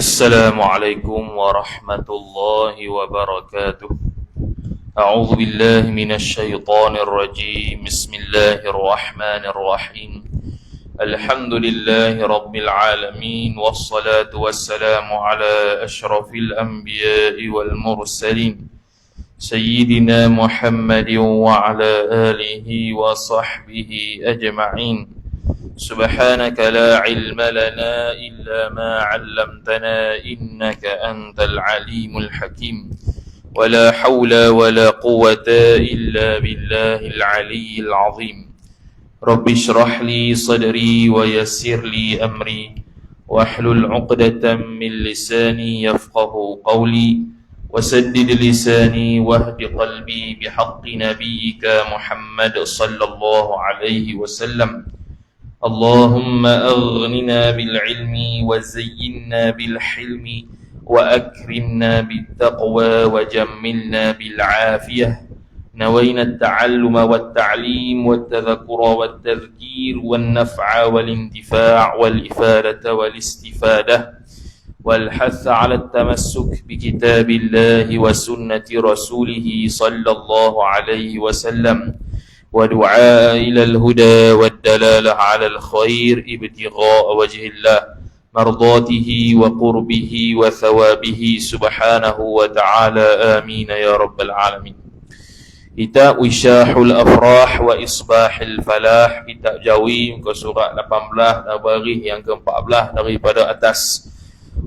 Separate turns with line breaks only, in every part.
السلام عليكم ورحمة الله وبركاته. أعوذ بالله من الشيطان الرجيم. بسم الله الرحمن الرحيم. الحمد لله رب العالمين، والصلاة والسلام على أشرف الأنبياء والمرسلين سيدنا محمد وعلى آله وصحبه أجمعين. سبحانك لا علم لنا إلا ما علمتنا إنك أنت العليم الحكيم. ولا حول ولا قوة إلا بالله العلي العظيم. رب اشرح لي صدري ويسر لي أمري واحلل عقدة من لساني يفقه قولي وسدد لساني واهد قلبي بحق نبيك محمد صلى الله عليه وسلم. اللهم أغننا بالعلم وزينا بالحلم وأكرمنا بالتقوى وجملنا بالعافية. نوينا التعلم والتعليم والتذكر والتذكير والنفع والانتفاع والإفادة والاستفادة والحث على التمسك بكتاب الله وسنة رسوله صلى الله عليه وسلم، ودعاء إلى الهدى والدلالة على الخير ابتغاء وجه الله مرضاته وقربه وثوابه سبحانه وتعالى. آمين يا رب العالمين. Kitab Wisyahul Afrah wa Isbahil Falah, kitab Jawi muka surat 18 dan baris yang ke-14 daripada atas.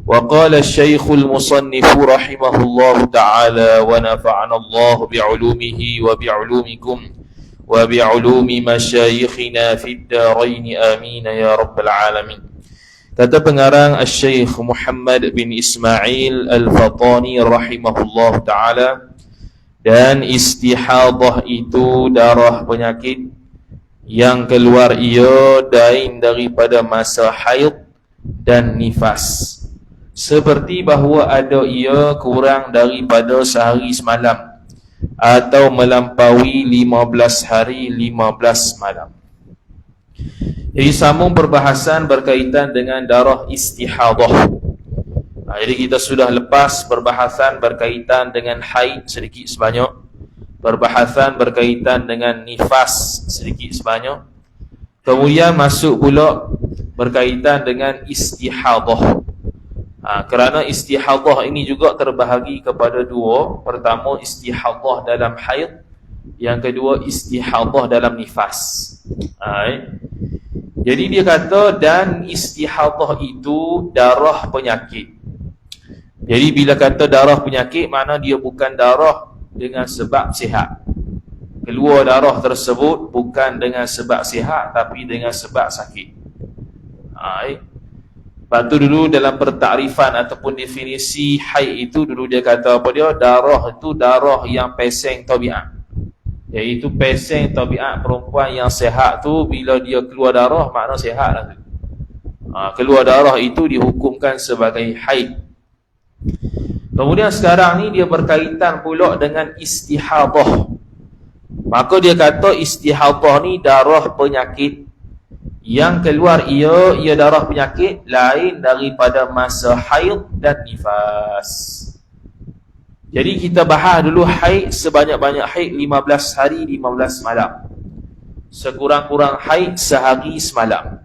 Wa qala Syekhul Musannif rahimahullahu ta'ala wa nafa'ana Allah bi'ulumihi wa bi'ulumikum wa bi'ulumi masyayikhina fid darain amin ya rabbal alamin. Kata pengarang Syekh Muhammad bin Ismail Al-Fatani rahimahullah ta'ala, dan istihadah itu darah penyakit yang keluar ia daripada masa haid dan nifas, seperti bahawa ada ia kurang daripada sehari semalam atau melampaui 15 hari 15 malam. Jadi sambung perbahasan berkaitan dengan darah istihadah. Jadi kita sudah lepas perbahasan berkaitan dengan haid sedikit sebanyak, perbahasan berkaitan dengan nifas sedikit sebanyak, kemudian masuk pula berkaitan dengan istihadah. Kerana istihadah ini juga terbahagi kepada dua. Pertama istihadah dalam haid, yang kedua istihadah dalam nifas. Jadi dia kata dan istihadah itu darah penyakit. Jadi bila kata darah penyakit, makna dia bukan darah dengan sebab sihat. Keluar darah tersebut bukan dengan sebab sihat, tapi dengan sebab sakit. Lepas tu dulu dalam pertakrifan ataupun definisi haid itu, dulu dia kata apa dia? Darah itu darah yang peseng tabiat. Iaitu peseng tabiat perempuan yang sihat tu, bila dia keluar darah makna sihat lah tu. Keluar darah itu dihukumkan sebagai haid. Kemudian sekarang ni dia berkaitan pula dengan istihadah. Maka dia kata istihadah ni darah penyakit yang keluar ia darah penyakit lain daripada masa haid dan nifas. Jadi kita bahas dulu haid, sebanyak-banyak haid 15 hari 15 malam, sekurang-kurang haid sehari semalam.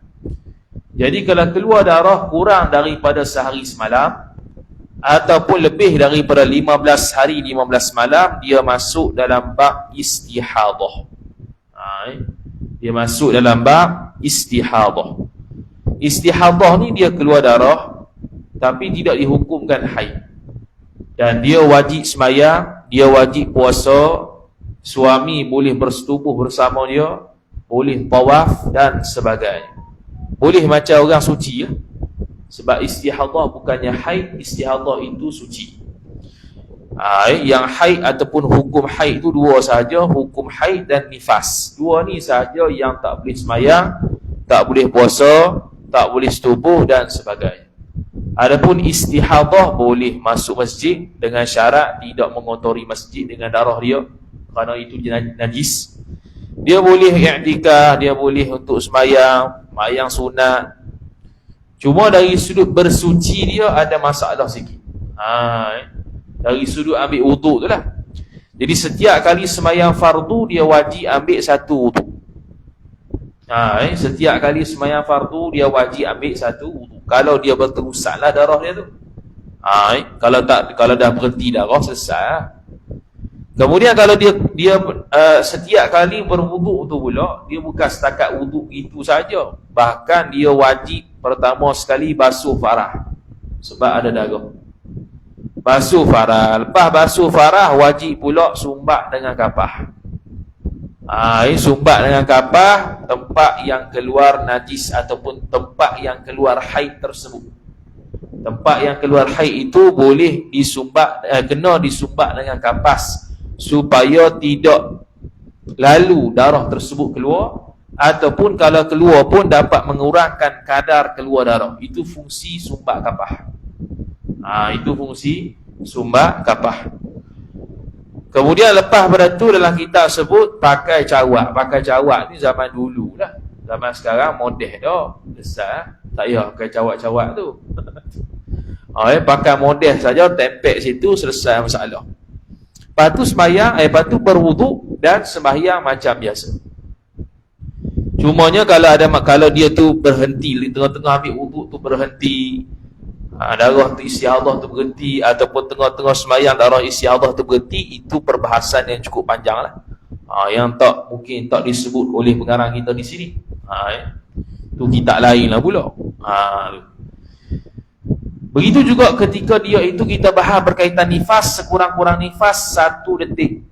Jadi kalau keluar darah kurang daripada sehari semalam ataupun lebih daripada 15 hari 15 malam, dia masuk dalam bab istihadah. Dia masuk dalam bab istihadah. Istihadah ni dia keluar darah tapi tidak dihukumkan haid, dan dia wajib sembahyang, dia wajib puasa, suami boleh bersetubuh bersama dia, boleh tawaf dan sebagainya. Boleh macam orang suci ya. Sebab istihadah bukannya haid, istihadah itu suci. Yang haid ataupun hukum haid itu dua sahaja, hukum haid dan nifas. Dua ni sahaja yang tak boleh sembahyang, tak boleh puasa, tak boleh setubuh dan sebagainya. Adapun istihadah boleh masuk masjid dengan syarat tidak mengotori masjid dengan darah dia, kerana itu najis. Dia boleh i'tikaf, dia boleh untuk sembahyang, sembahyang sunat. Cuma dari sudut bersuci dia ada masalah sikit. Dari sudut ambil wuduk tu lah. Jadi setiap kali sembahyang fardu dia wajib ambil satu wuduk. Setiap kali sembahyang fardu dia wajib ambil satu wuduk. Kalau dia berterusaklah darah dia tu. Kalau dah berhenti darah selesai lah. Kemudian kalau dia setiap kali berwuduk tu pula, dia bukan setakat wuduk itu saja. Bahkan dia wajib pertama sekali basuh farah. Sebab ada darah. Basuh farah. Lepas basuh farah, wajib pula sumbat dengan kapah. Sumbat dengan kapah tempat yang keluar najis ataupun tempat yang keluar haid tersebut. Tempat yang keluar haid itu boleh disumbat, kena disumbat dengan kapas supaya tidak lalu darah tersebut keluar, ataupun kalau keluar pun dapat mengurangkan kadar keluar darah. Itu fungsi sumbat kapah. Itu fungsi sumbat kapah. Kemudian lepas pada tu dalam kitab sebut pakai cawak. Pakai cawak ni zaman dulu lah. Zaman sekarang modeh dah. Besar. Tak payah pakai cawak-cawak tu. Pakai modeh saja, tempek situ, selesai masalah. Lepas tu sembahyang, lepas tu berwuduk dan sembahyang macam biasa. Cumanya kalau dia tu berhenti, tengah-tengah ambil wuduk tu berhenti, darah tu istihadah tu berhenti, ataupun tengah-tengah sembahyang darah istihadah tu berhenti, itu perbahasan yang cukup panjang lah. Yang mungkin tak disebut oleh pengarang kita di sini. Tu kitab lain lah pula. Begitu juga ketika dia itu kita bahas berkaitan nifas, sekurang-kurang nifas 1 detik.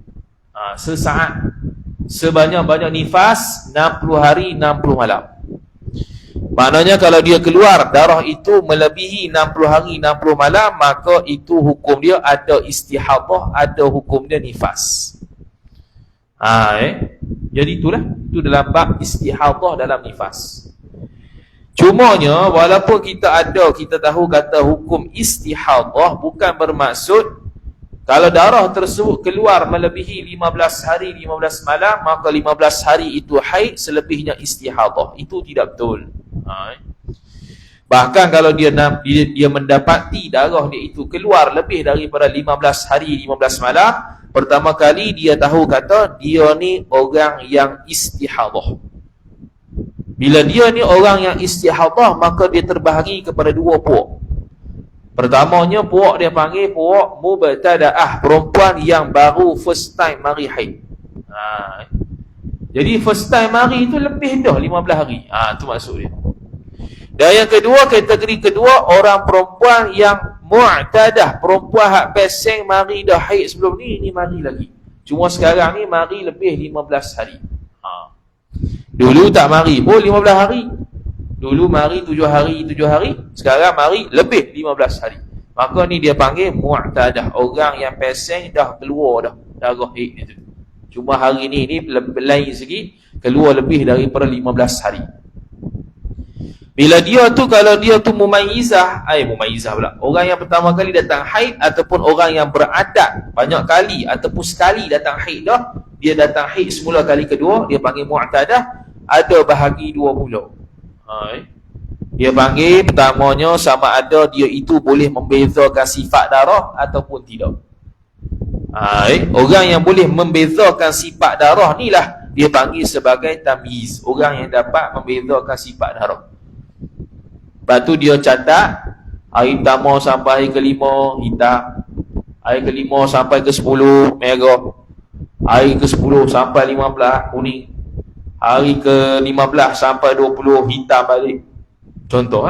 Sesaat. Sebanyak-banyak nifas 60 hari 60 malam. Maknanya kalau dia keluar darah itu melebihi 60 hari 60 malam, maka itu hukum dia ada istihadah, ada hukum dia nifas. Jadi itulah, itu dalam bab istihadah dalam nifas. Cumanya walaupun kita tahu kata hukum istihadah, bukan bermaksud kalau darah tersebut keluar melebihi 15 hari 15 malam, maka 15 hari itu haid, selebihnya istihadah. Itu tidak betul. Bahkan kalau dia mendapati darah dia itu keluar lebih daripada 15 hari 15 malam, pertama kali dia tahu kata dia ni orang yang istihadah. Bila dia ni orang yang istihadah, maka dia terbahagi kepada 2 puak. Pertamanya puak dia panggil puak mubtada'ah, perempuan yang baru first time mari haid. Jadi first time mari itu lebih dah 15 hari. Itu maksud dia. Dan yang kedua, kategori kedua, orang perempuan yang mu'tadah, perempuan hak peseng mari dah haid sebelum ni mari lagi. Cuma sekarang ni mari lebih 15 hari. Dulu tak mari pun 15 hari. Dulu mari 7 hari, sekarang mari lebih 15 hari. Maka ni dia panggil mu'tadah, orang yang peseng dah keluar dah darah haid itu. Cuma hari ni lain sikit, keluar lebih daripada 15 hari. Bila dia tu, kalau dia tu mumayyizah pula, orang yang pertama kali datang haid, ataupun orang yang beradat banyak kali ataupun sekali datang haid dah, dia datang haid semula kali kedua, dia panggil mu'tadah, ada bahagi 2 pula. Dia panggil pertamanya sama ada dia itu boleh membezakan sifat darah ataupun tidak. Orang yang boleh membezakan sifat darah ni lah dia panggil sebagai tamyiz, orang yang dapat membezakan sifat darah. Lepas tu dia catat hari pertama sampai hari kelima hitam, hari kelima sampai ke 10 merah, hari ke 10 sampai 15 kuning, hari ke 15 sampai 20 hitam balik. Contoh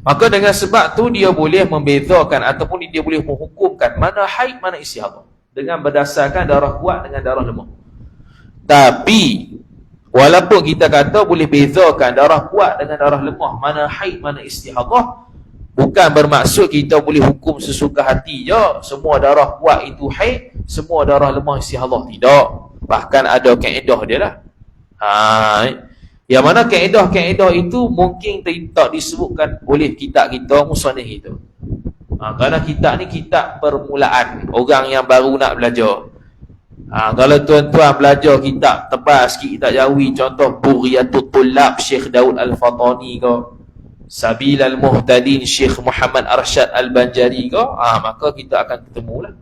Maka dengan sebab tu dia boleh membezakan ataupun dia boleh menghukumkan mana haid, mana istihadah dengan berdasarkan darah kuat dengan darah lemah. Tapi walaupun kita kata boleh bezakan darah kuat dengan darah lemah, mana haid, mana istihadah, bukan bermaksud kita boleh hukum sesuka hati je semua darah kuat itu haid, semua darah lemah istihadah. Tidak. Bahkan ada kaedah dia lah. Yang mana kaedah-kaedah itu mungkin tak disebutkan oleh kitab kita, musannif itu. Kerana kitab ni kitab permulaan, orang yang baru nak belajar. Kalau tuan-tuan belajar kitab tebal sikit, kitab Jawi, contoh Bughiyatul Tullab Syekh Daud Al-Fatani ke, Sabilal Muhtadin Syekh Muhammad Arsyad Al-Banjari ke, maka kita akan ketemulah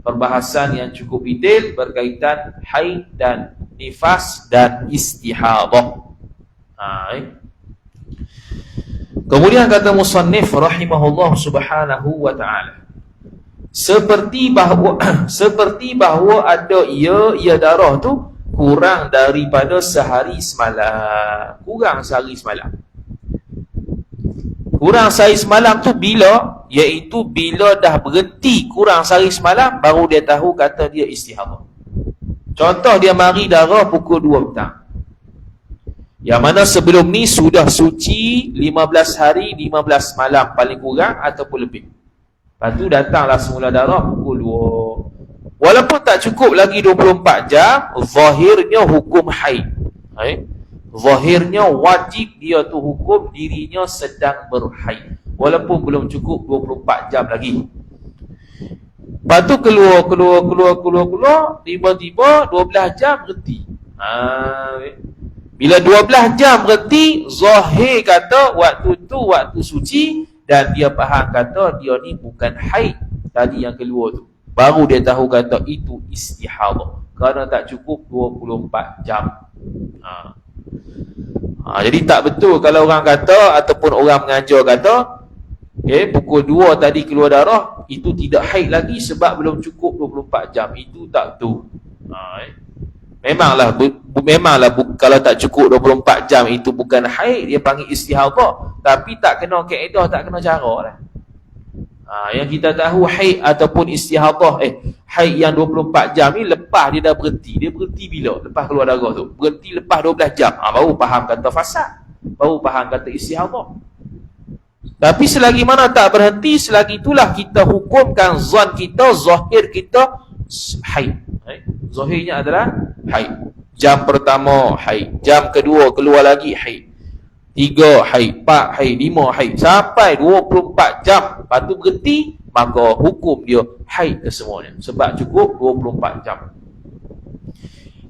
perbahasan yang cukup detail berkaitan haid dan nifas dan istihadah. Kemudian kata musannif rahimahullah subhanahu wa ta'ala, seperti bahawa ada ia darah tu kurang daripada sehari semalam. Kurang sehari semalam. Kurang sehari semalam tu bila? Iaitu bila dah berhenti kurang sehari semalam, baru dia tahu kata dia istihadah. Contoh, dia mari darah pukul 2 petang. Yang mana sebelum ni sudah suci 15 hari 15 malam paling kurang ataupun lebih. Lepas tu datanglah semula darah pukul 2. Walaupun tak cukup lagi 24 jam, zahirnya hukum haid. Zahirnya wajib dia tu hukum dirinya sedang berhaid, walaupun belum cukup 24 jam lagi. Lepas tu keluar, tiba-tiba 12 jam berhenti. Bila 12 jam berhenti, zahir kata waktu tu waktu suci, dan dia faham kata dia ni bukan haid tadi yang keluar tu. Baru dia tahu kata itu istihadah, kerana tak cukup 24 jam. Jadi tak betul kalau orang kata ataupun orang mengajar kata pukul 2 tadi keluar darah, itu tidak haid lagi sebab belum cukup 24 jam. Itu tak betul. Memanglah kalau tak cukup 24 jam itu bukan haid, dia panggil istihadah, tapi tak kena kaedah, tak kena cara lah. Yang kita tahu haid ataupun istihadah, haid yang 24 jam ni lepas dia dah berhenti. Dia berhenti bila? Lepas keluar darah tu. Berhenti lepas 12 jam. Baru faham kata fasad. Baru faham kata istihadah. Tapi selagi mana tak berhenti, selagi itulah kita hukumkan zon kita, zahir kita haid. Zahirnya adalah haid. Jam pertama haid, jam kedua keluar lagi haid, 3 haid, 4 haid, 5 haid, sampai 24 jam. Lepas tu berhenti, maka hukum dia haid kesemuanya, sebab cukup 24 jam.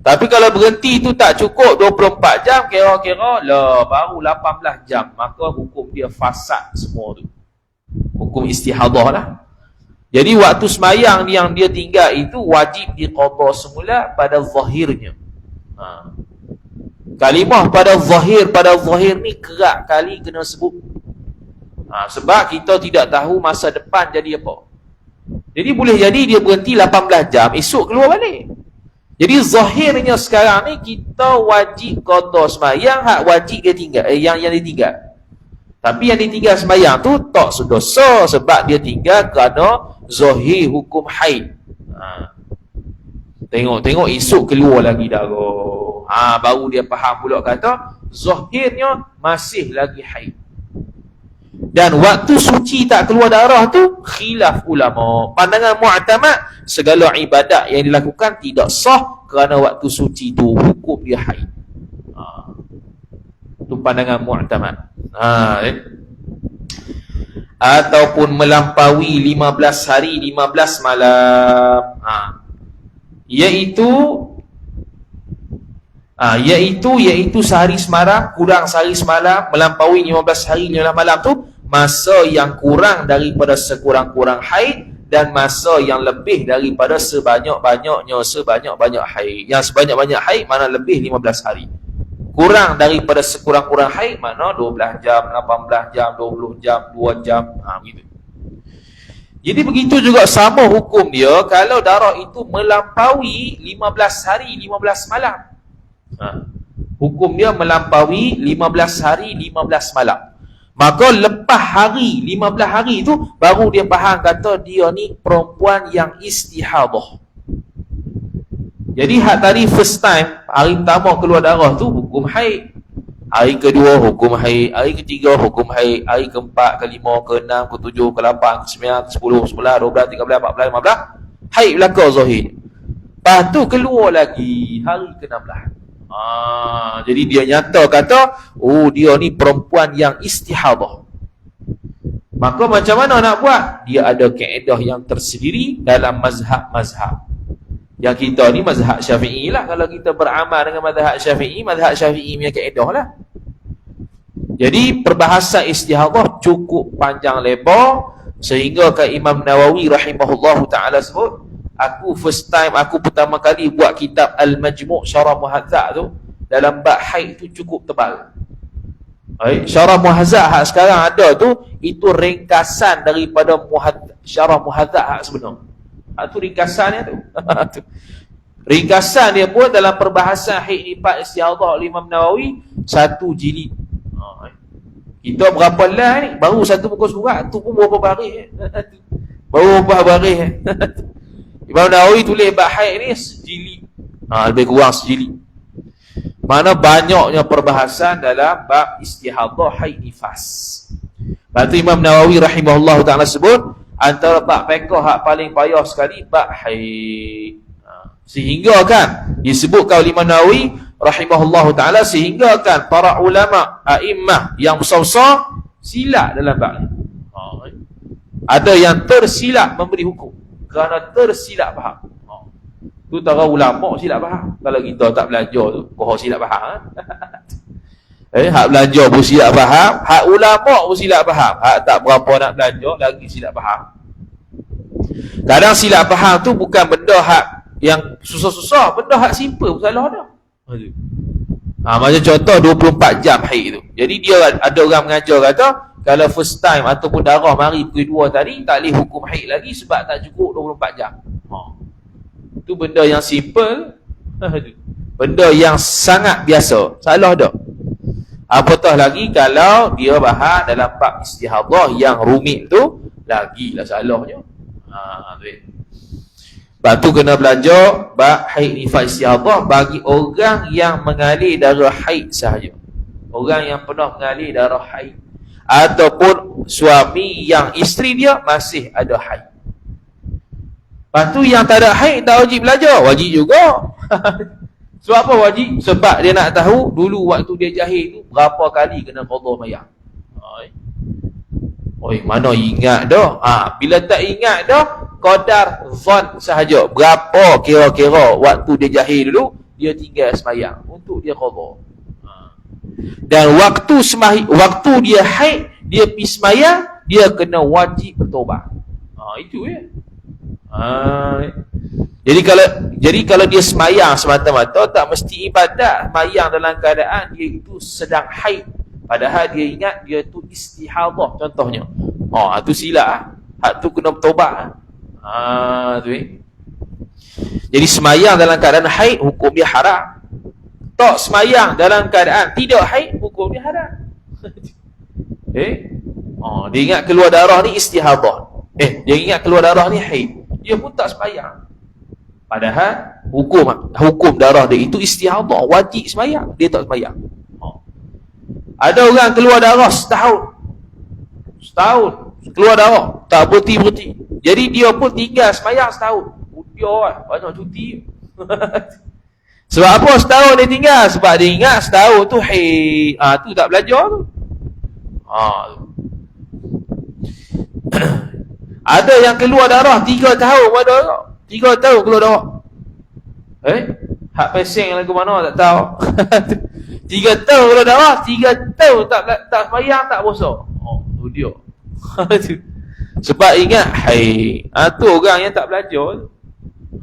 Tapi kalau berhenti tu tak cukup 24 jam, kira-kira lah baru 18 jam, maka hukum dia fasad semua tu. Hukum istihadah lah. Jadi waktu semayang yang dia tinggal itu wajib diqadha semula pada zahirnya. Kalimah pada zahir ni kerap kali kena sebut. Sebab kita tidak tahu masa depan jadi apa. Jadi boleh jadi dia berhenti 18 jam, esok keluar balik. Jadi zahirnya sekarang ni kita wajib qadha sembahyang, hak wajib dia tinggal, yang ditinggal. Tapi yang ditinggal sembahyang tu tak sedosa sebab dia tinggal kerana zahir hukum haid. Tengok esok keluar lagi darah. Baru dia faham pula kata zahirnya masih lagi haid. Dan waktu suci tak keluar darah tu khilaf ulama. Pandangan mu'tamad, segala ibadat yang dilakukan tidak sah kerana waktu suci tu hukum dia haid. Itu pandangan mu'tamad. Ataupun melampaui 15 hari 15 malam. Iaitu sehari semalam, kurang sehari semalam, melampaui 15 hari 15 malam tu masa yang kurang daripada sekurang-kurang haid, dan masa yang lebih daripada sebanyak-banyaknya haid. Yang sebanyak-banyak haid mana lebih 15 hari. Kurang daripada sekurang-kurang haid mana 12 jam, 18 jam, 20 jam, 2 jam, begitu. Jadi begitu juga sama hukum dia kalau darah itu melampaui 15 hari 15 malam. Hukum dia melampaui 15 hari 15 malam. Maka lepas hari 15 hari itu baru dia faham kata dia ni perempuan yang istihadah. Jadi hak tadi first time, hari pertama keluar darah tu hukum haid. Hari kedua hukum haid, hari ketiga hukum haid, hari keempat, kelima, keenam, ketujuh, ke-8, ke-9, ke-10, 11, 12, 13, 14, 15 haid belaka zahir. Lepas tu keluar lagi hari ke-16. Jadi dia nyata kata dia ni perempuan yang istihadah. Maka macam mana nak buat? Dia ada kaedah yang tersendiri dalam mazhab-mazhab. Yang kita ni mazhab Syafi'i lah. Kalau kita beramal dengan mazhab Syafi'i punya kaedah lah. Jadi perbahasan istihadah cukup panjang lebar, sehingga ke Imam Nawawi rahimahullahu ta'ala sebut, aku pertama kali buat kitab Al-Majmu' Syarah Muhadzab tu, dalam bab haid tu cukup tebal. Syarah Muhadzab hak sekarang ada tu, itu ringkasan daripada Syarah Muhadzab hak sebenar. Tu ringkasannya tu. Ringkasan dia pun dalam perbahasan haid nifas istihadah oleh Imam Nawawi 1 jilid. Kita berapa lah ni? Baru 1 muka surat tu pun berapa baris. Baru berapa baris. Imam Nawawi tulis bab haid ni sejilid. Lebih kurang sejilid. Mana banyaknya perbahasan dalam bab istihadah haid nifas. Lepas tu Imam Nawawi rahimahullah ta'ala sebut, antara bab fiqh hak paling payah sekali bab haid. Sehingga kan disebutkan oleh Imam Nawawi rahimahullah ta'ala, sehingga kan para ulama a'immah yang besar-besar silap dalam bab ni. Ada yang tersilap memberi hukum kerana tersilap faham. Tu tara ulama silap faham. Kalau kita tak belajar tu, kau silap faham. Hak belajar pun silap faham, hak ulama pun silap faham. Hak tak berapa nak belajar lagi silap faham. Kadang silap faham tu bukan benda hak yang susah-susah, benda hak simple pun salah dah. Macam contoh 24 jam haid tu. Jadi dia ada orang mengajar kata, kalau first time ataupun darah mari pukul 2 tadi, tak boleh hukum haid lagi sebab tak cukup 24 jam. Itu benda yang simple, benda yang sangat biasa, salah dah. Apatah lagi kalau dia bahas dalam bab istihadah yang rumit tu, lagilah salahnya. Lepas tu kena belajar bab haid nifas istihadah bagi orang yang mengalir darah haid sahaja. Orang yang pernah mengalir darah haid, ataupun suami yang isteri dia masih ada haid. Lepas tu yang tak ada haid tak wajib belajar, wajib juga. Sebab apa wajib? Sebab dia nak tahu dulu waktu dia jahil tu berapa kali kena qada mayang. Mana ingat dah. Bila tak ingat dah, qadar zon sahaja. Berapa kira-kira waktu dia jahil dulu dia tinggal semayang untuk dia qada. Dan waktu dia haid, dia pergi semayang, dia kena wajib bertaubat. Itu ya. Jadi kalau dia semayang semata-mata, tak mesti ibadat. Semayang dalam keadaan dia itu sedang haid, padahal dia ingat dia tu istihadah contohnya. Tu silap. Hak tu kena bertaubat. Tu Jadi semayang dalam keadaan haid, hukum dia haram. Tak semayang dalam keadaan tidak haid, hukum dia haram. Dia ingat keluar darah ni istihadah. Dia ingat keluar darah ni haid, dia pun tak semayang. Padahal hukum darah dia itu istihadah, wajib semayang, dia tak semayang. Ada orang keluar darah setahun keluar darah, tak berhenti. Jadi dia pun tinggal semayang setahun. Dia banyak cuti. Sebab apa setahun dia tinggal? Sebab dia ingat setahun tu haid. Tu tak belajar tu. Ada yang keluar darah 3 tahun pada 3 tahun keluar darah. Hak pesing lagu mana tak tahu. 3 tahun keluar darah, 3 tahun tak semayang, tak puasa. Tu dia. Sebab ingat haid. Tu orang yang tak belajar.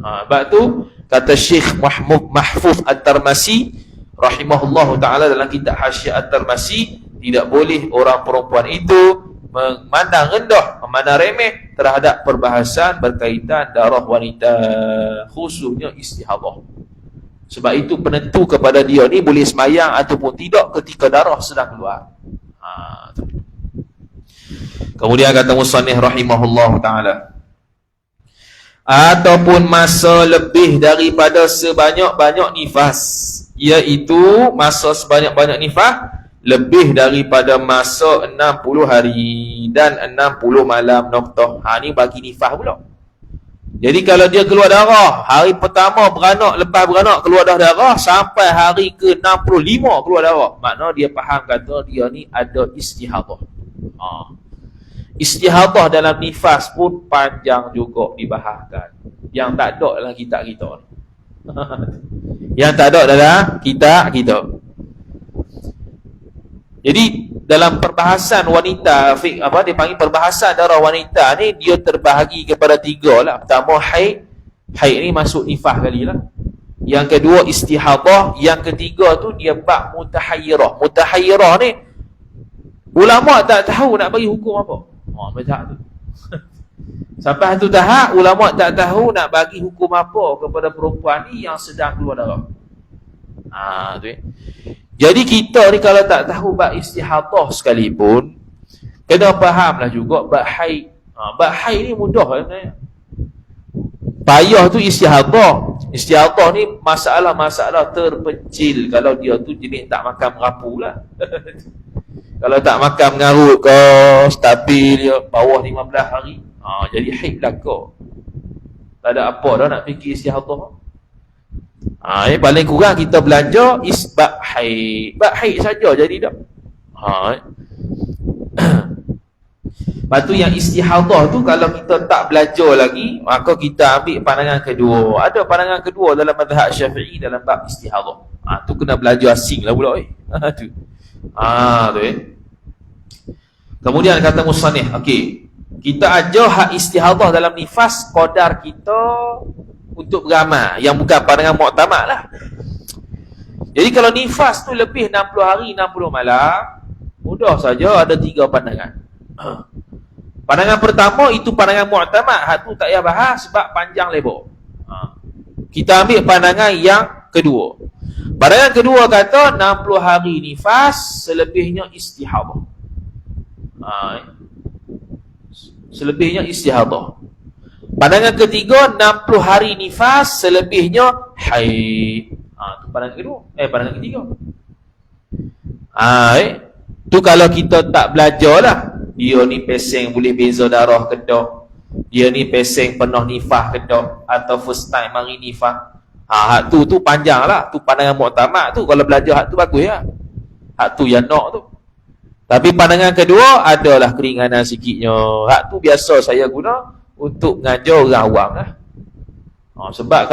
Sebab tu kata Syekh Mahfuz At-Tarmasi rahimahullahu ta'ala dalam kitab Hasyiah At-Tarmasi, tidak boleh orang perempuan itu memandang rendah, memandang remeh terhadap perbahasan berkaitan darah wanita, khususnya istihadah. Sebab itu penentu kepada dia ni boleh semayang ataupun tidak ketika darah sedang keluar. Kemudian kata musannif rahimahullahu ta'ala, ataupun masa lebih daripada sebanyak-banyak nifas, iaitu masa sebanyak-banyak nifas lebih daripada masa 60 hari dan 60 malam noktah. Ni bagi nifas pula. Jadi kalau dia keluar darah hari pertama beranak, lepas beranak keluar darah sampai hari ke 65 keluar darah, makna dia faham kata dia ni ada istihadah. Istihadah dalam nifas pun panjang juga dibahaskan. Yang tak ada dalam kitab kita ni. Yang tak ada dalam kitab kita. Jadi dalam perbahasan wanita, dia panggil perbahasan darah wanita ni, dia terbahagi kepada 3 lah. Pertama haid ni masuk nifas kali lah. Yang kedua istihadah, yang ketiga tu dia bab mutahayyirah. Mutahayyirah ni ulama tak tahu nak bagi hukum apa. Macam tu. Sampai satu tahap ulama tak tahu nak bagi hukum apa kepada perempuan ni yang sedang keluar darah. Tu. Jadi kita ni kalau tak tahu bab istihadah sekalipun, kena fahamlah juga bab haid. Bab haid ni mudah sebenarnya. Payah tu istihadah. Istihadah ni masalah-masalah terpencil. Kalau dia tu jenis tak makan merapu lah. Kalau tak makan mengarut ke, stabil dia bawah 15 hari, jadi haid lah kau. Tak ada apa dah nak fikir istihadah. Paling kurang kita belajar bab haid. Bab haid saja jadi dah. Lepas tu yang istihadah tu kalau kita tak belajar lagi, maka kita ambil pandangan kedua. Ada pandangan kedua dalam mazhab Syafi'i dalam bab istihadah. Tu kena belajar asing lah pula. Tu. Kemudian kata musannif, okey, kita ajar hak istihadah dalam nifas qadar kita untuk beramal yang bukan pandangan muktamad lah. Jadi kalau nifas tu lebih 60 hari 60 malam, mudah saja ada 3 pandangan. Pandangan pertama itu pandangan muktamad, hak tu tak payah bahas sebab panjang lebar. Kita ambil pandangan yang kedua. Pandangan kedua kata 60 hari nifas, selebihnya istihadah. Selebihnya istihadah. Pandangan ketiga 60 hari nifas, selebihnya haid. Tu pandangan kedua. Pandangan ketiga. Tu kalau kita tak belajar lah. Dia ni peseng boleh beza darah ke tak, dia ni peseng penuh nifas ke tak, atau first time mari nifas. Hak tu panjang lah. Tu pandangan muktamad tu. Kalau belajar hak tu bagus ya. Hak tu yang nak tu. Tapi pandangan kedua adalah keringanan sikitnya. Hak tu biasa saya guna untuk mengajar orang awam lah. Sebab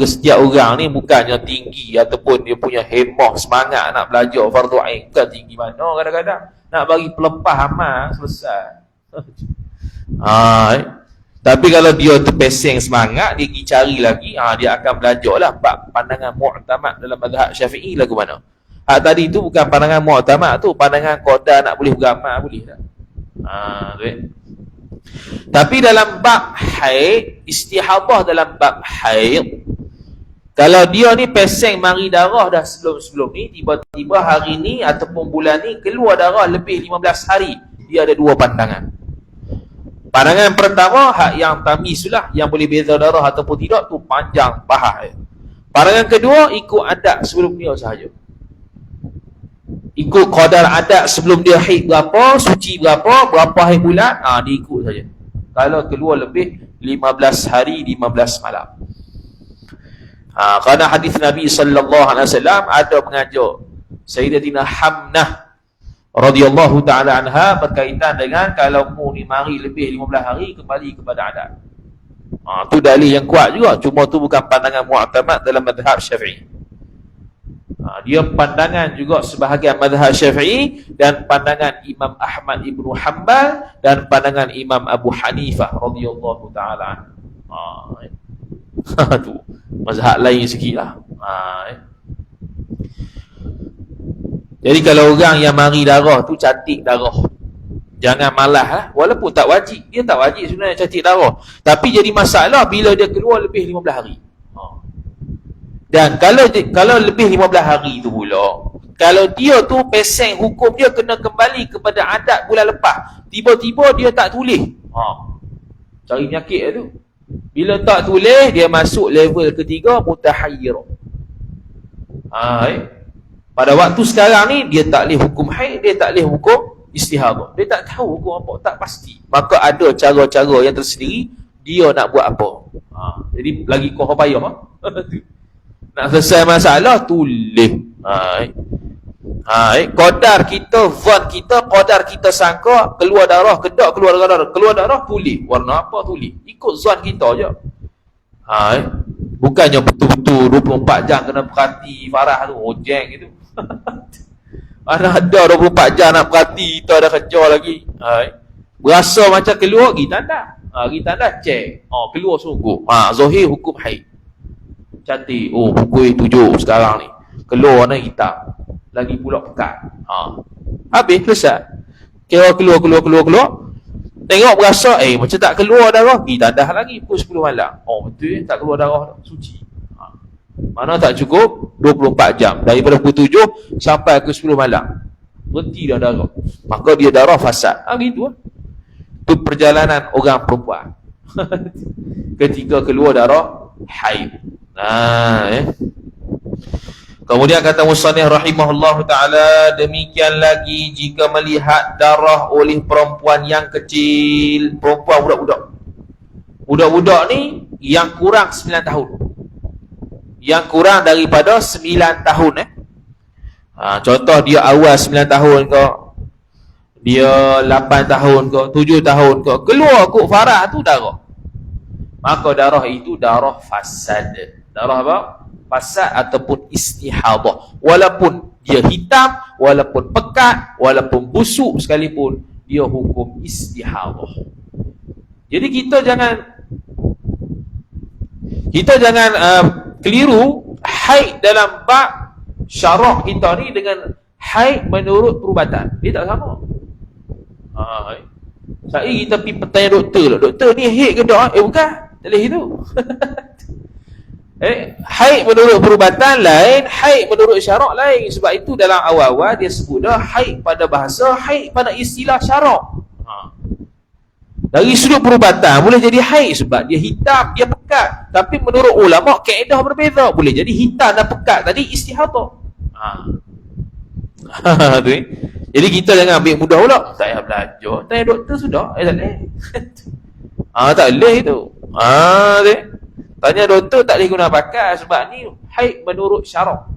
setiap orang ni bukannya tinggi ataupun dia punya hemah semangat nak belajar fardu ain. Bukan tinggi mana kadang-kadang. Nak bagi pelepah amal selesai. Tapi kalau dia terpeseng semangat, dia pergi cari lagi, dia akan belajar lah bab pandangan mu'tamad dalam mazhab Syafi'i lagu mana. Tadi tu bukan pandangan mu'tamad tu, pandangan qadar nak boleh beramal boleh tak? Tapi dalam bab haid, istihadah dalam bab haid, kalau dia ni peseng mari darah dah sebelum-sebelum ni, tiba-tiba hari ni ataupun bulan ni keluar darah lebih 15 hari, dia ada 2 pandangan. Pandangan pertama, hak yang tamis lah, yang boleh beza darah ataupun tidak, tu panjang bahas. Pandangan kedua, ikut adat sebelum dia sahaja. Ikut qadar adat sebelum dia haid berapa, suci berapa hari bulan, dia ikut saja. Kalau keluar lebih 15 hari 15 malam. Kerana hadis Nabi sallallahu alaihi wasallam ada mengajar Sayyidatina Hamnah radhiyallahu taala anha berkaitan dengan kalau mu ni mari lebih 15 hari kembali kepada adat. Tu dalil yang kuat juga, cuma tu bukan pandangan mu'tamad dalam mazhab Syafi'i. Dia pandangan juga sebahagian mazhab Syafi'i dan pandangan Imam Ahmad Ibnu Hanbal dan pandangan Imam Abu Hanifah radhiyallahu taala. Tu mazhab lain sikitlah. Jadi kalau orang yang mari darah tu cantik darah, jangan malas lah. Walaupun tak wajib, dia tak wajib sebenarnya cantik darah, tapi jadi masalah bila dia keluar lebih 15 hari. Dan kalau lebih 15 hari tu pula, kalau dia tu peseng hukum dia kena kembali kepada adat bulan lepas, tiba-tiba dia tak tulis, cari penyakit tu. Bila tak tulis, dia masuk level ketiga, mutahayyir. Pada waktu sekarang ni, dia tak boleh hukum haid, dia tak boleh hukum istihadah. Dia tak tahu hukum apa, tak pasti. Maka ada cara-cara yang tersendiri, dia nak buat apa. Jadi, lagi kau payah. Nak selesai masalah, tulis. Qadar kita, zon kita, qadar kita sangka, keluar darah, kedak, keluar darah, tulis. Warna apa tulis? Ikut zon kita je. Bukannya betul-betul 24 jam kena perhati Farah tu, ojek gitu. Mana ada 24 jam nak perhati, kita ada kerja lagi. Berasa macam keluar, pergi tanda. Pergi tanda, cek. Keluar sungguh. Zahir hukum haid. Cantik. Pukul 7 sekarang ni. Keluar warna hitam. Lagi pula pekat. Habis, selesai. Kira keluar. Tengok berasa, macam tak keluar darah. Pergi tandah lagi, pukul 10 malam. Betul tak keluar darah. Suci. Mana tak cukup 24 jam daripada pukul 7 sampai ke 10 malam berhenti dah darah, maka dia darah fasad. Gitu itu perjalanan orang perempuan ketika keluar darah haid. Kemudian kata musannif rahimahullahu taala, demikian lagi jika melihat darah oleh perempuan yang kecil, perempuan budak-budak ni yang kurang 9 tahun, yang kurang daripada 9 tahun. Contoh dia awal 9 tahun ke, dia 8 tahun ke, 7 tahun ke, keluar kok farah tu darah, maka darah itu darah fasad. Darah apa? Fasad ataupun istihadah. Walaupun dia hitam, walaupun pekat, walaupun busuk sekalipun, dia hukum istihadah. Jadi kita jangan keliru haid dalam bab syarak kita ni dengan haid menurut perubatan. Dia tak sama. Saya kita pergi bertanya doktor lah, doktor ni haid ke tak? Bukan, tak boleh itu. Haid menurut perubatan lain, haid menurut syarak lain. Sebab itu dalam awal-awal dia sebut dah haid pada bahasa, haid pada istilah syarak. Dari sudut perubatan boleh jadi haid sebab dia hitam, dia pekat. Tapi menurut ulama kaedah berbeza. Boleh jadi hitam dan pekat tadi istihadah. Jadi kita jangan ambil mudah pula. Tak payah belajar, tanya doktor sudah. Tak boleh. Tak boleh itu. Tanya doktor tak boleh guna pakai sebab ni haid menurut syarak.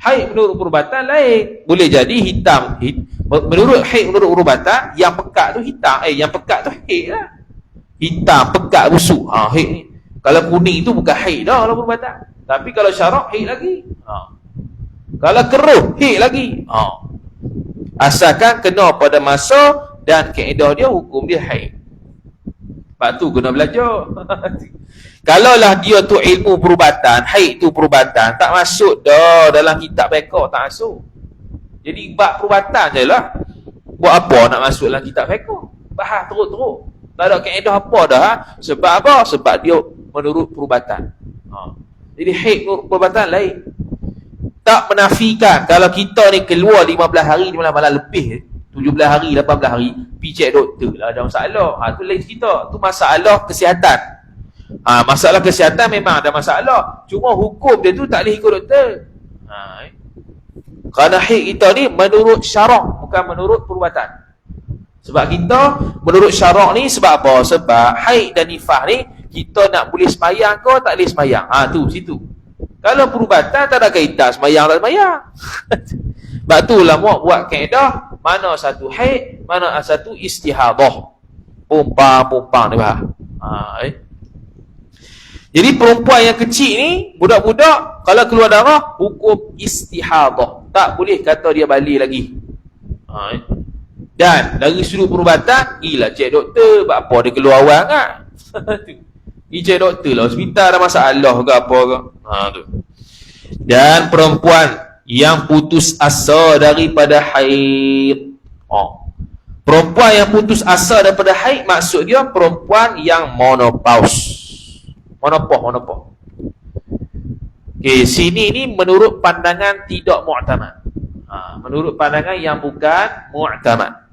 Haid menurut perubatan lain. Boleh jadi hitam. Menurut haid menurut perubatan, yang pekat tu hitam. Yang pekat tu haid lah. Hitam, pekat, busuk. Haid ni. Kalau kuning tu bukan haid dah kalau perubatan. Tapi kalau syarak, haid lagi. Kalau keruh, haid lagi. Asalkan kena pada masa dan kaedah dia, hukum dia haid. Sebab tu kena belajar. Kalaulah dia tu ilmu perubatan, haid tu perubatan, tak masuk dah dalam kitab fiqh, tak masuk. Jadi bab perubatan je lah. Buat apa nak masuk dalam kitab fiqh? Bahas teruk-teruk. Tak ada kaedah apa dah. Sebab apa? Sebab dia menurut perubatan. Jadi haid menurut perubatan lain. Tak menafikan kalau kita ni keluar 15 hari, 15 malam lebih, 17 hari, 18 hari, pergi cek doktor lah, ada masalah. Tu lain cerita. Tu masalah kesihatan. Masalah kesihatan memang ada masalah. Cuma hukum dia tu tak boleh ikut doktor. Kerana haid kita ni menurut syarak, bukan menurut perubatan. Sebab kita menurut syarak ni sebab apa? Sebab haid dan nifas ni kita nak boleh semayang ke tak boleh semayang. Tu situ. Kalau perubatan tak ada kaitan semayang tak semayang. Sebab tu ulama buat kaedah mana satu haid, mana satu istihadah. Pumpang ni faham. Jadi perempuan yang kecil ni, budak-budak, kalau keluar darah, hukum istihadah. Tak boleh kata dia balik lagi. Dan dari sudut perubatan, gila cek doktor, apa dia keluar awal kan? Pergi cek doktor lah, hospital ada masalah ke apa ke. Tu. Dan perempuan yang putus asa daripada haid. Perempuan yang putus asa daripada haid, maksud dia perempuan yang menopause. Monopause. Sini ni menurut pandangan tidak mu'tamad. Menurut pandangan yang bukan mu'tamad.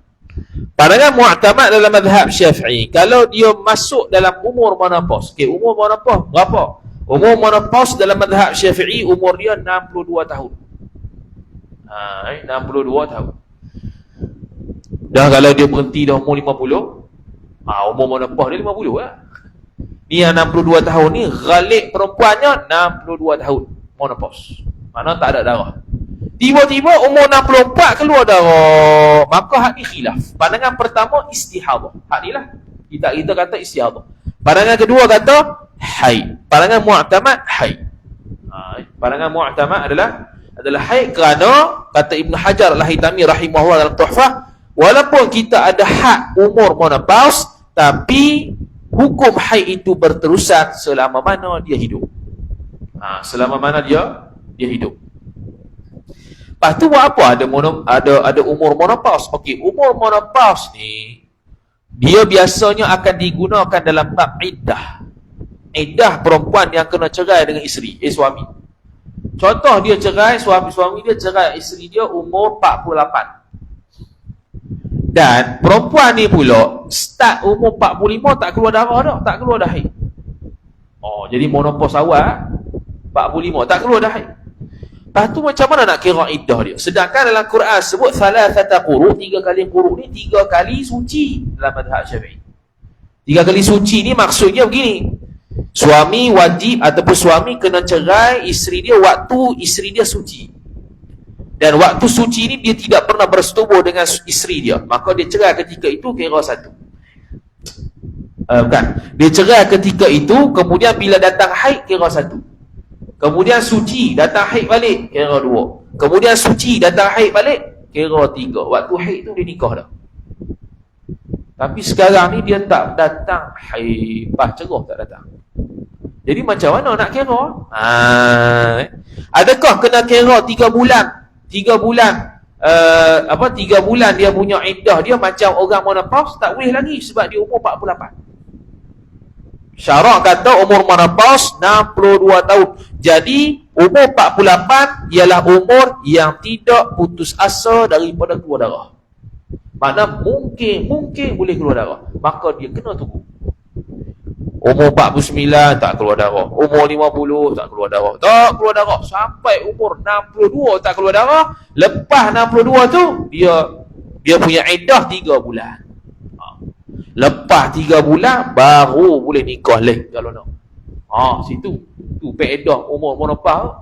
Pandangan mu'tamad dalam mazhab Syafi'i, kalau dia masuk dalam umur menopause. Umur menopause berapa? Umur menopause dalam mazhab Syafi'i umur dia 62 tahun. 62 tahun. Dah kalau dia berhenti dah umur 50, umur menopause dia 50 lah. Ni yang 62 tahun ni, ghalib perempuannya 62 tahun menopause. Mana tak ada darah. Tiba-tiba umur 64 keluar darah. Maka hak ni khilaf. Pandangan pertama istihadah. Hak ni lah. Kita kata istihadah. Pandangan kedua kata haid. Pandangan mu'tamad haid. Pandangan mu'tamad adalah adalah haid kerana kata Ibn Hajar Al-Haytami rahimahullah dalam Tuhfah, walaupun kita ada had umur menopause, tapi hukum haid itu berterusan selama mana dia hidup. Selama mana dia hidup. Lepas tu buat apa? Ada umur menopause. Okey, umur menopause ni dia biasanya akan digunakan dalam bab iddah. Iddah perempuan yang kena cerai dengan isteri, suami. Contoh dia cerai, suami dia cerai isteri dia umur 48. Dan perempuan ni pula start umur 45 tak keluar darah dah, tak keluar dah haid. Jadi menopause awal 45 tak keluar dah haid. Lepas tu macam mana nak kira iddah dia? Sedangkan dalam Quran sebut thalathata quru, 3 kali quru ni 3 kali suci dalam mazhab Syafi'i. 3 kali suci ni maksudnya begini. Suami wajib ataupun suami kena cerai isteri dia waktu isteri dia suci. Dan waktu suci ni dia tidak pernah bersetubuh dengan isteri dia. Maka dia cerai ketika itu kira satu. Bukan. Dia cerai ketika itu, kemudian bila datang haid kira satu. Kemudian suci, datang haid balik, kira 2. Kemudian suci, datang haid balik, kira 3. Waktu haid tu dia nikah dah. Tapi sekarang ni dia tak datang haid, pas cerah tak datang. Jadi macam mana nak kira? Adakah kena kira 3 bulan? 3 bulan 3 bulan dia punya iddah dia macam orang menopause? Tak boleh lagi sebab dia umur 48. Syarak kata umur menopause 62 tahun. Jadi umur 48 ialah umur yang tidak putus asa daripada keluar darah. Maknanya mungkin boleh keluar darah. Maka dia kena tunggu. Umur 49 tak keluar darah. Umur 50 tak keluar darah. Tak keluar darah sampai umur 62 tak keluar darah. Lepas 62 tu dia punya iddah 3 bulan. Lepas 3 bulan baru boleh nikah leh kalau nak. Situ tu iddah umur menopause.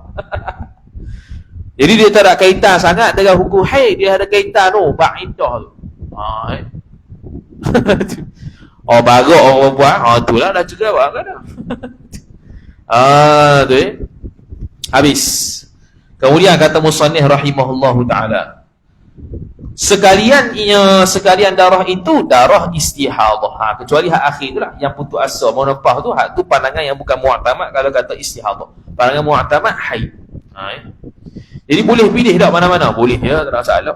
Jadi dia tak ada kaitan sangat dengan hukum haid, dia ada kaitan bab iddah tu. Baru orang buat, itulah dah cerai buat kan dah. Tu habis. Kemudian kata musannif rahimahullahu taala, sekalian darah itu darah istihadah. Kecuali hak akhir itulah yang putus asa menopause tu, hak tu pandangan yang bukan mu'tamad kalau kata istihadah. Pandangan mu'tamad haid. Jadi boleh pilih tak mana-mana? Boleh ya, tak ada masalah.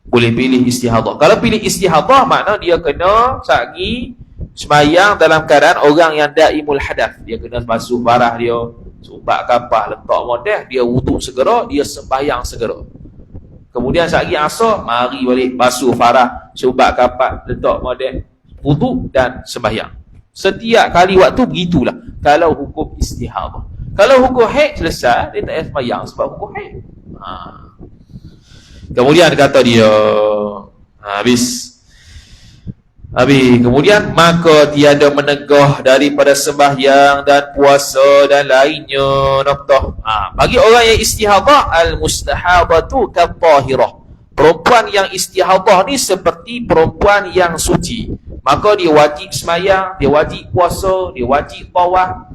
Boleh pilih istihadah. Kalau pilih istihadah makna dia kena sagi sembahyang dalam keadaan orang yang daimul hadath. Dia kena basuh barah dia, sumbat kapah, letak modah, dia wuduk segera, dia sembahyang segera. Kemudian sehari asar, mari balik basuh farah, syubat kapat, letak model, wuduk dan sembahyang. Setiap kali waktu begitulah. Kalau hukum istihadah. Kalau hukum haid selesai, dia tak payah sembahyang sebab hukum haid. Kemudian kata dia, habis. Kemudian maka tiada menegah daripada sembahyang dan puasa dan lainnya. Noktah. Bagi orang yang istihadah, al-mustahabatu katahirah. Perempuan yang istihadah ni seperti perempuan yang suci. Maka dia wajib sembahyang, dia wajib puasa, dia wajib tawaf.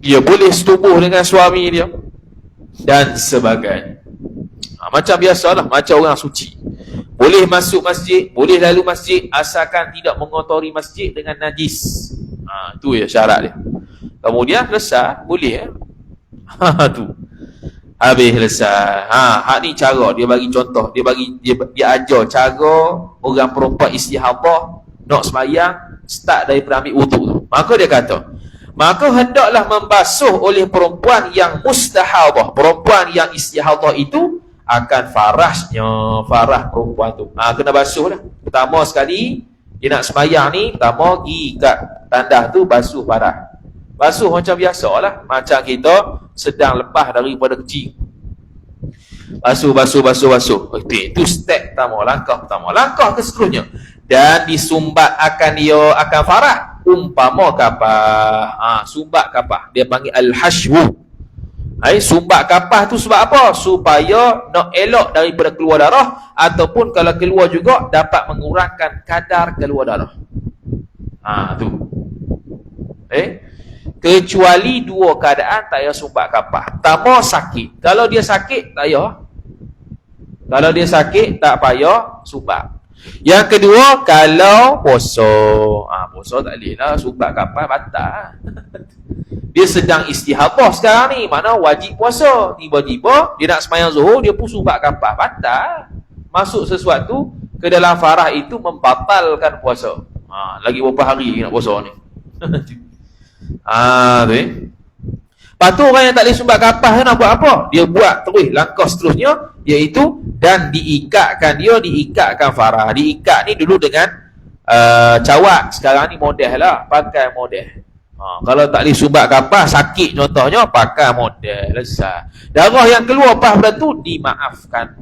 Dia boleh setubuh dengan suami dia dan sebagainya. Macam biasalah, macam orang suci. Boleh masuk masjid, boleh lalu masjid asalkan tidak mengotori masjid dengan najis. Tu ya syarat dia. Kemudian selesai, boleh tu. Habis selesai. Hak ni cara dia bagi contoh, dia ajar cara orang perempuan istihadah nak sembahyang start daripada ambil wuduk tu. Maka dia kata, maka hendaklah membasuh oleh perempuan yang mustahadah. Perempuan yang istihadah itu akan farah perempuan tu. Kena basuh lah. Pertama sekali dia nak sembahyang ni, pertama pergi kat tandas tu basuh farah. Basuh macam biasalah, macam kita sedang lepas daripada kecil. Basuh. Itu step pertama, langkah pertama. Langkah ke seterusnya, dan disumbat akan farah umpama kapah. Sumbat kapah dia panggil al-hashwu. Sumbat kapah tu sebab apa? Supaya nak elok daripada keluar darah, ataupun kalau keluar juga dapat mengurangkan kadar keluar darah. Tu. Kecuali dua keadaan tak payah sumbat kapah. Pertama, sakit. Kalau dia sakit, tak payah. Kalau dia sakit, tak payah sumbat. Yang kedua, kalau puasa. Puasa tak boleh lah, sumbat kapah batal. Dia sedang istihadah sekarang ni, mana wajib puasa. Tiba-tiba dia nak sembahyang zuhur, dia pun sumbat kapah, batal. Masuk sesuatu ke dalam farah itu membatalkan puasa. Lagi berapa hari nak puasa ni? Tu. Lepas tu orang yang tak boleh sumbat kapah nak buat apa? Dia buat terus langkah seterusnya, iaitu dan diikatkan farah. Diikat ni dulu dengan cawat. Sekarang ni model lah, pakai model. Kalau tak boleh sumbat kapah, sakit contohnya, pakai model. Lesah. Darah yang keluar pada tu dimaafkan.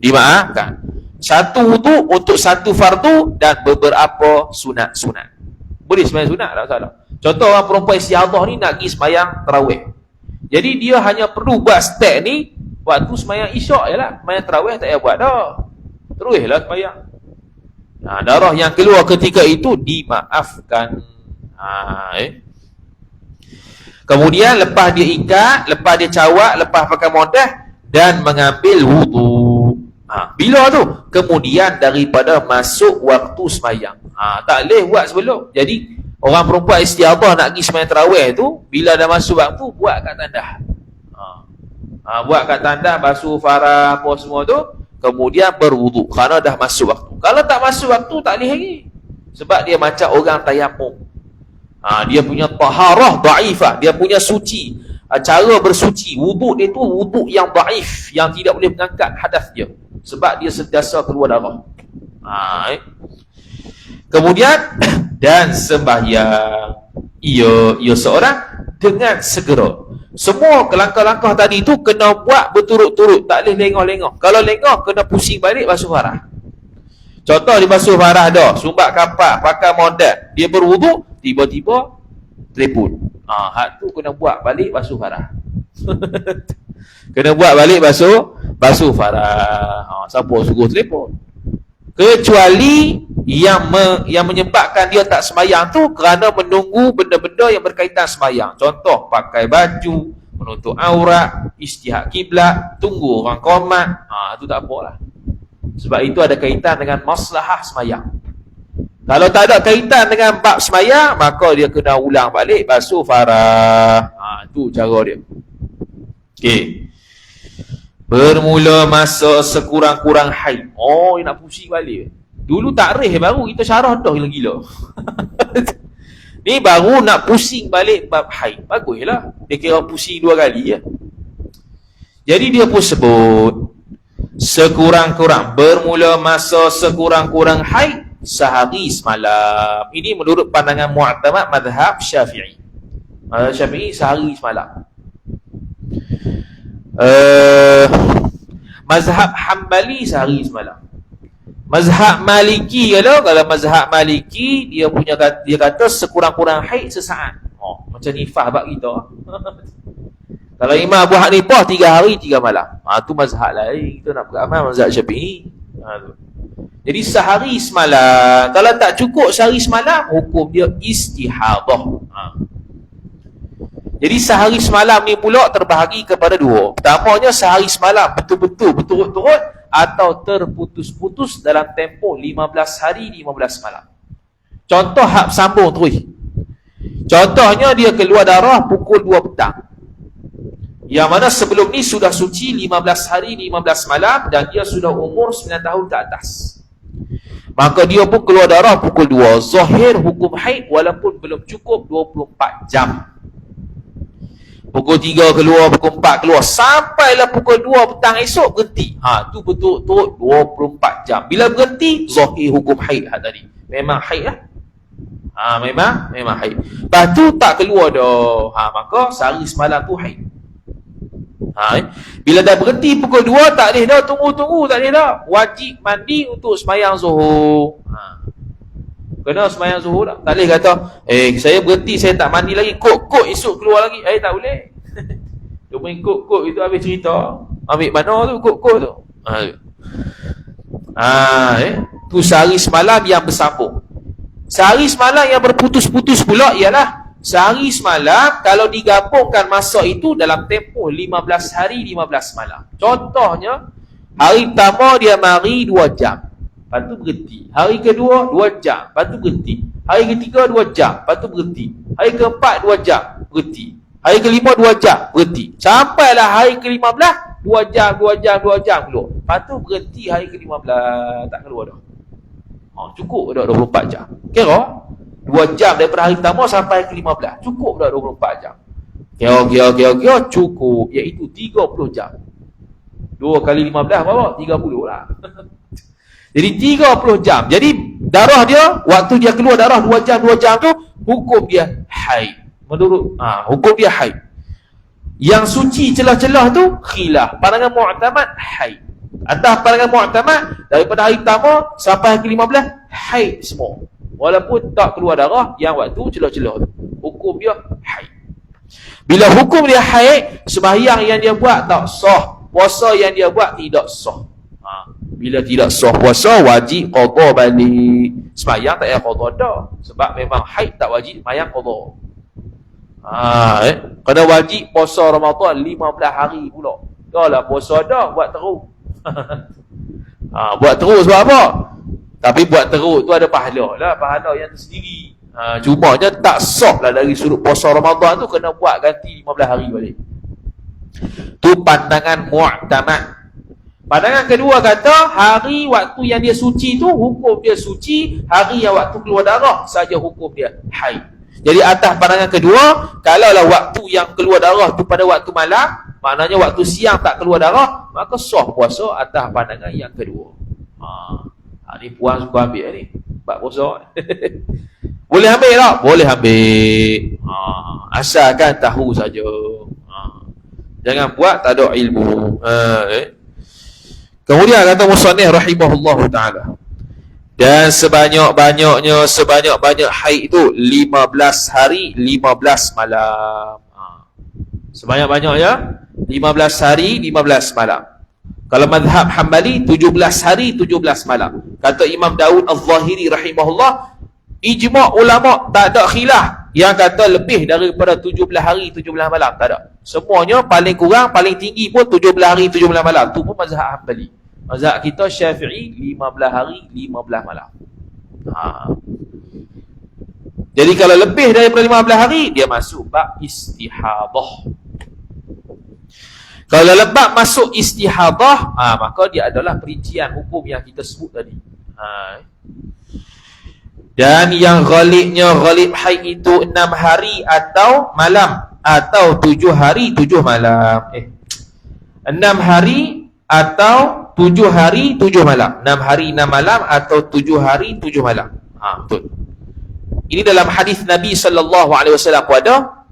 Dimaafkan. Satu wudu untuk satu fardu dan beberapa sunat-sunat. Boleh sembahyang sunat, tak salah. Contoh orang perempuan istihadah ni nak pergi sembahyang tarawih. Jadi dia hanya perlu buat step ni waktu sembahyang isyak je lah. Sembahyang tarawih tak payah buat dah. Teruslah sembahyang. Darah yang keluar ketika itu dimaafkan. Kemudian lepas dia ikat, lepas dia cawat, lepas pakai modah dan mengambil wudu. Bila tu? Kemudian daripada masuk waktu sembahyang. Tak boleh buat sebelum. Jadi orang perempuan istihadah nak pergi sembahyang tarawih tu, bila dah masuk waktu, buat kat tandah. Buat kat tandah, basuh farah apa semua tu, kemudian berwudu kerana dah masuk waktu. Kalau tak masuk waktu, tak boleh lagi. Sebab dia macam orang tayamum. Dia punya taharah dhaifah, dia punya suci, cara bersuci, wuduk dia tu wuduk yang dhaif, yang tidak boleh mengangkat hadas dia, sebab dia sentiasa keluar darah. Kemudian dan sembahyang ia seorang dengan segera. Semua langkah-langkah tadi tu kena buat berturut-turut, tak boleh lengah-lengah. Kalau lengah kena pusing balik basuh farah. Contoh dia basuh farah dah, sumbat kapah, pakai modal, dia berwuduk, tiba-tiba telefon. Hak tu kena buat balik basuh farah. Kena buat balik basuh farah. Siapa suruh telefon? Kecuali yang menyebabkan dia tak sembahyang tu kerana menunggu benda-benda yang berkaitan sembahyang. Contoh, pakai baju, menutup aurat, istihad kiblat, tunggu orang qomat. Tu tak apalah. Sebab itu ada kaitan dengan maslahah sembahyang. Kalau tak ada kaitan dengan bab sembahyang, maka dia kena ulang balik basuh farah. Tu cara dia. Okey. Bermula masa sekurang-kurang haid. Dia nak pusing balik. Dulu takrih baru kita syarah dah gila-gila. Ni baru nak pusing balik bab haid. Baguslah. Dia kira pusing 2 kali ya. Jadi dia pun sebut sekurang-kurang, bermula masa sekurang-kurang haid sehari semalam. Ini menurut pandangan mu'tamad mazhab Syafi'i. Mazhab Syafi'i sehari semalam. Mazhab Hambali sehari semalam. Mazhab Maliki kalau mazhab Maliki dia kata sekurang-kurang haid sesaat. Macam nifah bab kita. Kalau Imam Abu Hanifah 3 hari 3 malam. Tu mazhab lain. Kita nak beramal mazhab Syafi'i. Jadi sehari semalam. Kalau tak cukup sehari semalam, hukum dia istihadah. Jadi sehari semalam ni pula terbahagi kepada 2. Pertamanya sehari semalam betul-betul berturut-turut atau terputus-putus dalam tempoh 15 hari 15 malam. Contoh hak sambung terus. Contohnya dia keluar darah pukul 2 petang. Yang mana sebelum ni sudah suci 15 hari 15 malam dan dia sudah umur 9 tahun ke atas. Maka dia pun keluar darah pukul 2. Zahir hukum haid walaupun belum cukup 24 jam. Pukul 3 keluar, pukul 4 keluar, sampailah pukul 2 petang esok berhenti. Tu betul-betul 24 jam. Bila berhenti, zahir hukum haid tadi. Memang haid lah. Memang haid. Lepas tu tak keluar dah. Maka sehari semalam tu haid. Bila dah berhenti pukul 2, tak boleh dah tunggu-tunggu, tak boleh dah. Wajib mandi untuk sembahyang zuhur. Kena sembahyang zuhur tak? Tak boleh kata, saya berhenti, saya tak mandi lagi, kok esok keluar lagi. Tak boleh. Dia main kok itu habis cerita. Ambil mana tu kok tu? Tu sehari semalam yang bersambung. Sehari semalam yang berputus-putus pula ialah Sehari semalam kalau digabungkan masa itu dalam tempoh 15 hari 15 malam. Contohnya, hari pertama dia mari 2 jam, lepas tu berhenti. Hari kedua 2 jam, lepas tu berhenti. Hari ketiga 2 jam, lepas tu berhenti. Hari keempat 2 jam, berhenti. Hari kelima 2 jam, berhenti. Sampailah hari ke-15, 2 jam keluar. Lepas tu berhenti hari ke-15, tak keluar dah. Cukup dah 24 jam. Kira 2 jam daripada hari pertama sampai ke-15. Cukup dah 24 jam. Kira cukup, iaitu 30 jam. 2 kali 15 berapa? 30 lah. Jadi 30 jam. Jadi darah dia, waktu dia keluar darah 2 jam tu, hukum dia haid. Menurut hukum dia haid. Yang suci celah-celah tu khilaf. Pandangan mu'tamad haid. Atas pandangan mu'tamad, daripada hari pertama sampai hari ke-15 haid semua. Walaupun tak keluar darah yang waktu celah-celah tu, hukum dia haid. Bila hukum dia haid, sembahyang yang dia buat tak sah, puasa yang dia buat tidak sah. Bila tidak sah puasa, wajib qada balik. Sembahyang tak payah qada dah, sebab memang haid tak wajib sembahyang qada. Kena wajib puasa Ramadan 15 hari pula. Dah lah puasa dah, buat terus. Buat terus sebab apa? Tapi buat teruk tu ada pahala lah, pahala yang tersendiri. Cumanya tak sah lah dari sudut puasa Ramadan tu, kena buat ganti 15 hari balik. Tu pandangan mu'tamad. Pandangan kedua kata, hari waktu yang dia suci tu, hukum dia suci. Hari yang waktu keluar darah saja hukum dia haid. Jadi atas pandangan kedua, kalaulah waktu yang keluar darah tu pada waktu malam, maknanya waktu siang tak keluar darah, maka sah puasa atas pandangan yang kedua. Ni puan suka ambil ni bab puasa. Boleh ambil tak? Boleh ambil. Asalkan tahu saja. Jangan buat tak ada ilmu. Kemudian kata musannif rahimahullahu taala, dan sebanyak-banyaknya haid itu 15 hari 15 malam. Sebanyak-banyaknya 15 hari 15 malam. Kalau mazhab Hambali 17 hari 17 malam. Kata Imam Daud Al-Zahiri rahimahullah, ijma' ulama tak ada khilaf yang kata lebih daripada 17 hari 17 malam, tak ada. Semuanya paling kurang paling tinggi pun 17 hari 17 malam. Tu pun mazhab Hambali. Mazhab kita Syafi'i 15 hari 15 malam. Jadi kalau lebih daripada 15 hari, dia masuk bab istihadah. Kalau lebat masuk istihadah, maka dia adalah perincian hukum yang kita sebut tadi. Dan yang ghalib haid itu 6 hari atau malam, atau 7 hari 7 malam. 6 hari atau 7 hari 7 malam. 6 hari 6 malam atau 7 hari 7 malam. Betul. Ini dalam hadis Nabi SAW pun ada.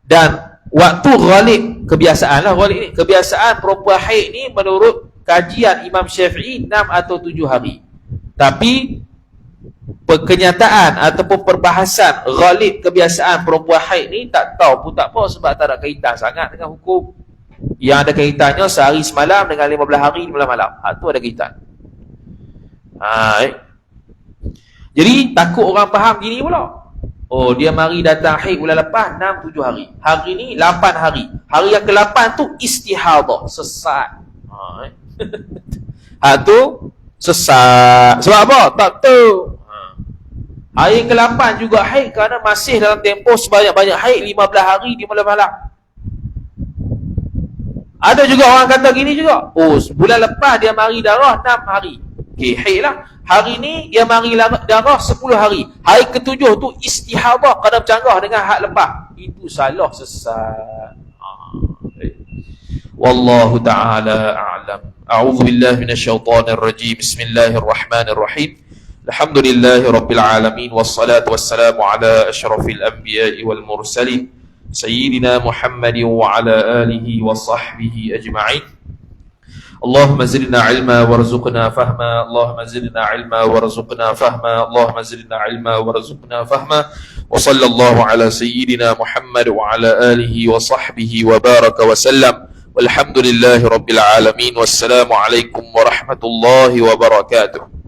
Dan waktu ghalib, kebiasaan lah ghalib ni, kebiasaan perempuan haid ni menurut kajian Imam Syafi'i 6 atau 7 hari. Tapi kenyataan ataupun perbahasan ghalib kebiasaan perempuan haid ni tak tahu pun tak apa, sebab tak ada kaitan sangat dengan hukum. Yang ada kaitannya sehari semalam dengan 15 hari 15 malam. Tu ada kaitan. Jadi takut orang faham gini pula. Oh, dia mari datang haid bulan lepas 6-7 hari. Hari ni 8 hari. Hari yang ke-8 tu istihadah, sesat. Tu sesat. Sebab apa? Tak tahu. Hari ke-8 juga haid kerana masih dalam tempoh sebanyak-banyak haid 15 hari 15 malam. Ada juga orang kata gini juga. Oh, bulan lepas dia mari darah 6 hari. Okey, haid lah. Hari ni dia mari darah 10 hari. Hari ke-7 tu istihadah kerana bercanggah dengan hak lepas. Itu salah, sesat. Wallahu ta'ala a'lam. A'udzu billahi minasyaitonir rajim. Bismillahirrahmanirrahim. Alhamdulillahi rabbil alamin, wassalatu wassalamu ala asyrafil anbiya'i wal mursalin sayyidina Muhammadin wa ala alihi wa sahbihi ajma'in. Allahumma zidna ilma warzuqna fahma. Allahumma zidna ilma warzuqna fahma. Allahumma zidna ilma warzuqna fahma. Wa sallallahu ala sayyidina Muhammad wa ala alihi wa sahbihi wa baraka wa sallam. Walhamdulillahi rabbil alamin. Wassalamu alaikum warahmatullahi wabarakatuh.